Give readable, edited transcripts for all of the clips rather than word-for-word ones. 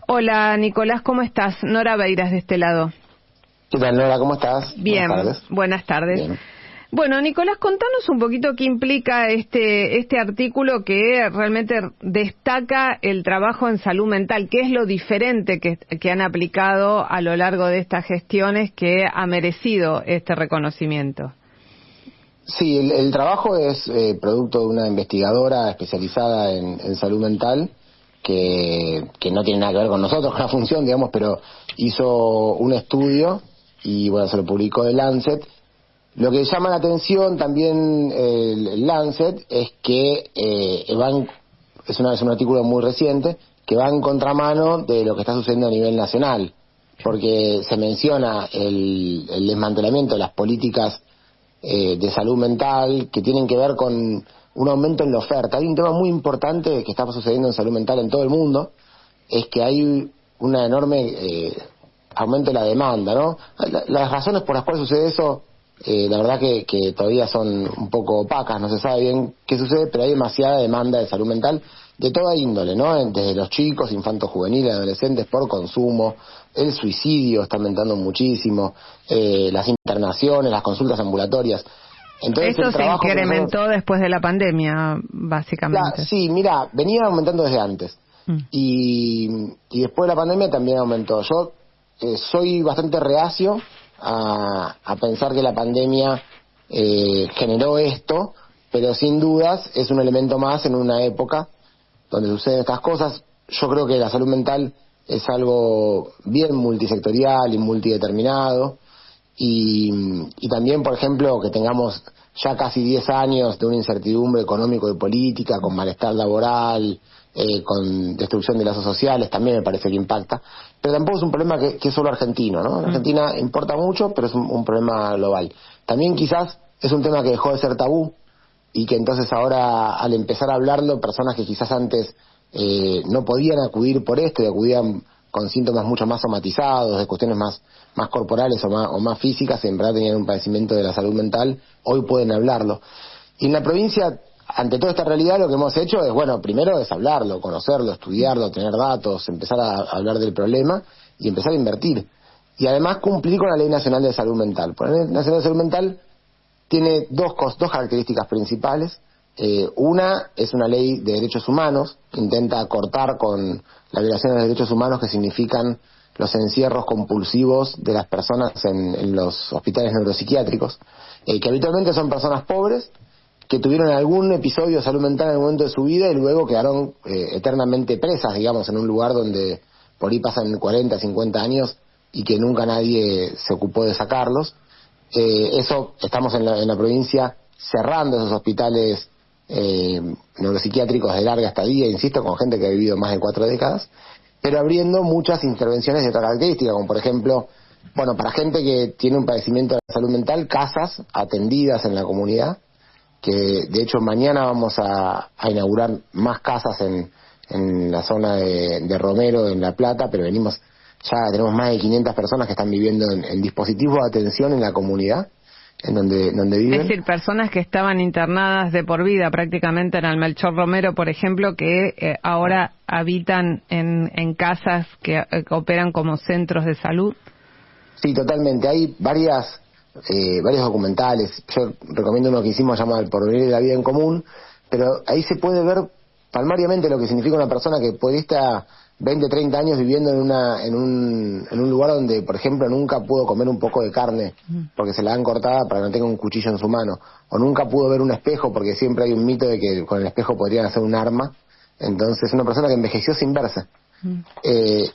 Hola, Nicolás, ¿cómo estás? Nora Beiras de este lado. ¿Qué tal, Nora? ¿Cómo estás? Bien, buenas tardes. Bien. Bueno, Nicolás, contanos un poquito qué implica este artículo que realmente destaca el trabajo en salud mental. ¿Qué es lo diferente que han aplicado a lo largo de estas gestiones que ha merecido este reconocimiento? Sí, el trabajo es producto de una investigadora especializada en salud mental que no tiene nada que ver con nosotros, con la función, digamos, pero hizo un estudio y, bueno, se lo publicó en Lancet. Lo que llama la atención también el Lancet es que es un artículo muy reciente que va en contramano de lo que está sucediendo a nivel nacional, porque se menciona el desmantelamiento de las políticas de salud mental que tienen que ver con un aumento en la oferta. Hay un tema muy importante que está sucediendo en salud mental en todo el mundo, es que hay una enorme aumento de la demanda, ¿no? Las razones por las cuales sucede eso, la verdad que todavía son un poco opacas, no se sabe bien qué sucede, pero hay demasiada demanda de salud mental de toda índole, ¿no? Desde los chicos, infantos juveniles, adolescentes, por consumo, el suicidio está aumentando muchísimo, las internaciones, las consultas ambulatorias. Entonces, esto se incrementó después de la pandemia, básicamente. Sí, mira, venía aumentando desde antes. Y después de la pandemia también aumentó. Yo soy bastante reacio a pensar que la pandemia generó esto, pero sin dudas es un elemento más en una época donde suceden estas cosas. Yo creo que la salud mental es algo bien multisectorial y multideterminado, y también, por ejemplo, que tengamos ya casi 10 años de una incertidumbre económico y política, con malestar laboral, con destrucción de lazos sociales, también me parece que impacta. Pero tampoco es un problema que es solo argentino, ¿no? En Argentina importa mucho, pero es un problema global. También quizás es un tema que dejó de ser tabú y que entonces ahora, al empezar a hablarlo, personas que quizás antes no podían acudir por esto y acudían con síntomas mucho más somatizados, de cuestiones más corporales o más físicas, en verdad tenían un padecimiento de la salud mental, hoy pueden hablarlo. Y en la provincia, ante toda esta realidad, lo que hemos hecho es, bueno, primero es hablarlo, conocerlo, estudiarlo, tener datos, empezar a hablar del problema y empezar a invertir. Y además cumplir con la Ley Nacional de Salud Mental. Porque la Ley Nacional de Salud Mental tiene dos características principales. Una es una ley de derechos humanos, que intenta cortar con la violación de los derechos humanos que significan los encierros compulsivos de las personas en los hospitales neuropsiquiátricos, que habitualmente son personas pobres que tuvieron algún episodio de salud mental en el momento de su vida y luego quedaron eternamente presas, digamos, en un lugar donde por ahí pasan 40, 50 años y que nunca nadie se ocupó de sacarlos. Eso, estamos en la provincia cerrando esos hospitales neuropsiquiátricos de larga estadía, insisto, con gente que ha vivido más de 4 décadas, pero abriendo muchas intervenciones de otra característica, como por ejemplo, bueno, para gente que tiene un padecimiento de salud mental, casas atendidas en la comunidad, que de hecho mañana vamos a inaugurar más casas en la zona de Romero, en La Plata, pero ya tenemos más de 500 personas que están viviendo en dispositivos de atención en la comunidad, en donde viven. Es decir, personas que estaban internadas de por vida prácticamente en el Melchor Romero, por ejemplo, que ahora habitan en casas que operan como centros de salud. Sí, totalmente. Hay varios documentales. Yo recomiendo uno que hicimos llamado El porvenir de la vida en común, pero ahí se puede ver palmariamente lo que significa una persona que puede estar 20, 30 años viviendo en un lugar donde, por ejemplo, nunca pudo comer un poco de carne porque se la dan cortada para que no tenga un cuchillo en su mano, o nunca pudo ver un espejo porque siempre hay un mito de que con el espejo podrían hacer un arma. Entonces, una persona que envejeció sin verse.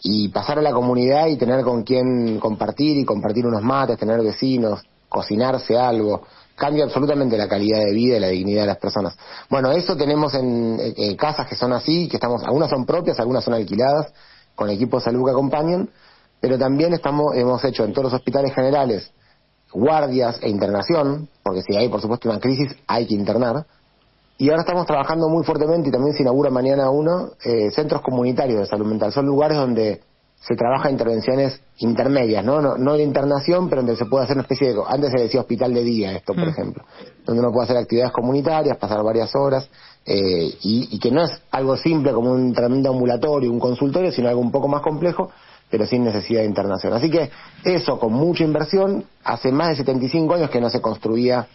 Y pasar a la comunidad y tener con quién compartir y compartir unos mates, tener vecinos, cocinarse algo, cambia absolutamente la calidad de vida y la dignidad de las personas. Bueno, eso tenemos en casas que son así, algunas son propias, algunas son alquiladas, con equipos de salud que acompañan, pero también hemos hecho en todos los hospitales generales guardias e internación, porque si hay por supuesto una crisis hay que internar, y ahora estamos trabajando muy fuertemente, y también se inaugura mañana uno, centros comunitarios de salud mental. Son lugares donde se trabaja intervenciones intermedias, no de internación, pero donde se puede hacer una especie de, antes se decía hospital de día esto, por ejemplo, donde uno puede hacer actividades comunitarias, pasar varias horas, y que no es algo simple como un tratamiento ambulatorio, un consultorio, sino algo un poco más complejo, pero sin necesidad de internación. Así que eso, con mucha inversión, hace más de 75 años que no se construía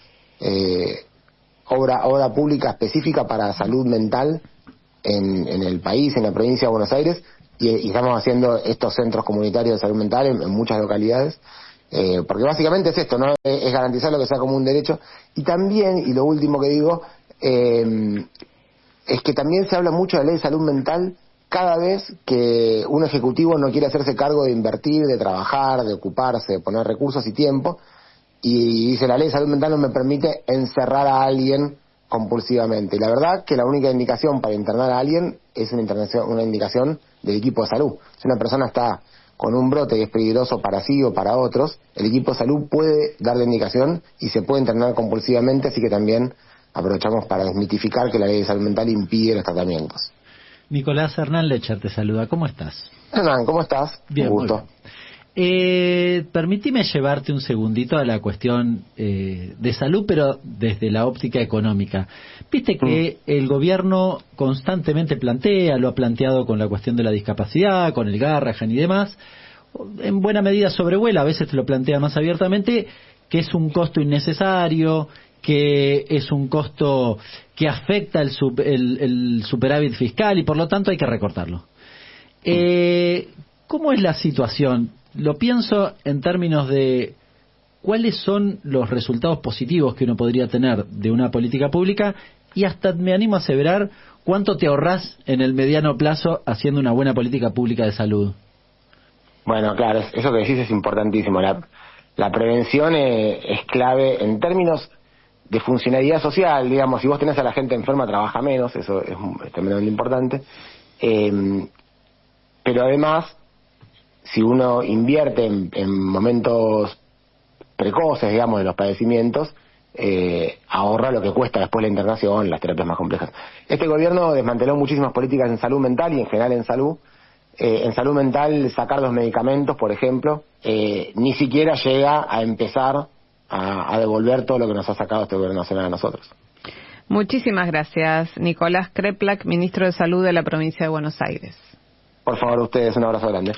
obra pública específica para salud mental en el país, en la provincia de Buenos Aires, y estamos haciendo estos centros comunitarios de salud mental en muchas localidades, porque básicamente es esto, ¿no? Es garantizar lo que sea como un derecho. Y también, y lo último que digo, es que también se habla mucho de la ley de salud mental cada vez que un ejecutivo no quiere hacerse cargo de invertir, de trabajar, de ocuparse, de poner recursos y tiempo, y dice: la ley de salud mental no me permite encerrar a alguien compulsivamente. Y la verdad que la única indicación para internar a alguien es una indicación del equipo de salud. Si una persona está con un brote y es peligroso para sí o para otros, el equipo de salud puede dar la indicación y se puede internar compulsivamente, así que también aprovechamos para desmitificar que la ley de salud mental impide los tratamientos. Nicolás, Hernán Lecher te saluda. ¿Cómo estás? Hernán, ¿cómo estás? Bien, un gusto. Permíteme llevarte un segundito a la cuestión de salud, pero desde la óptica económica. Viste que el gobierno constantemente plantea, lo ha planteado con la cuestión de la discapacidad, con el Garrahan y demás, en buena medida sobrevuela, a veces te lo plantea más abiertamente, que es un costo innecesario, que es un costo que afecta el superávit fiscal y por lo tanto hay que recortarlo. ¿Cómo es la situación? Lo pienso en términos de cuáles son los resultados positivos que uno podría tener de una política pública, y hasta me animo a aseverar cuánto te ahorrás en el mediano plazo haciendo una buena política pública de salud. Bueno, claro, eso que decís es importantísimo. La prevención es clave en términos de funcionalidad social, digamos. Si vos tenés a la gente enferma, trabaja menos, eso es tremendamente importante. Pero además, si uno invierte en momentos precoces, digamos, de los padecimientos, ahorra lo que cuesta después la internación, las terapias más complejas. Este gobierno desmanteló muchísimas políticas en salud mental y en general en salud. En salud mental, sacar los medicamentos, por ejemplo, ni siquiera llega a empezar a devolver todo lo que nos ha sacado este gobierno nacional a nosotros. Muchísimas gracias, Nicolás Kreplak, ministro de Salud de la provincia de Buenos Aires. Por favor, ustedes, un abrazo grande.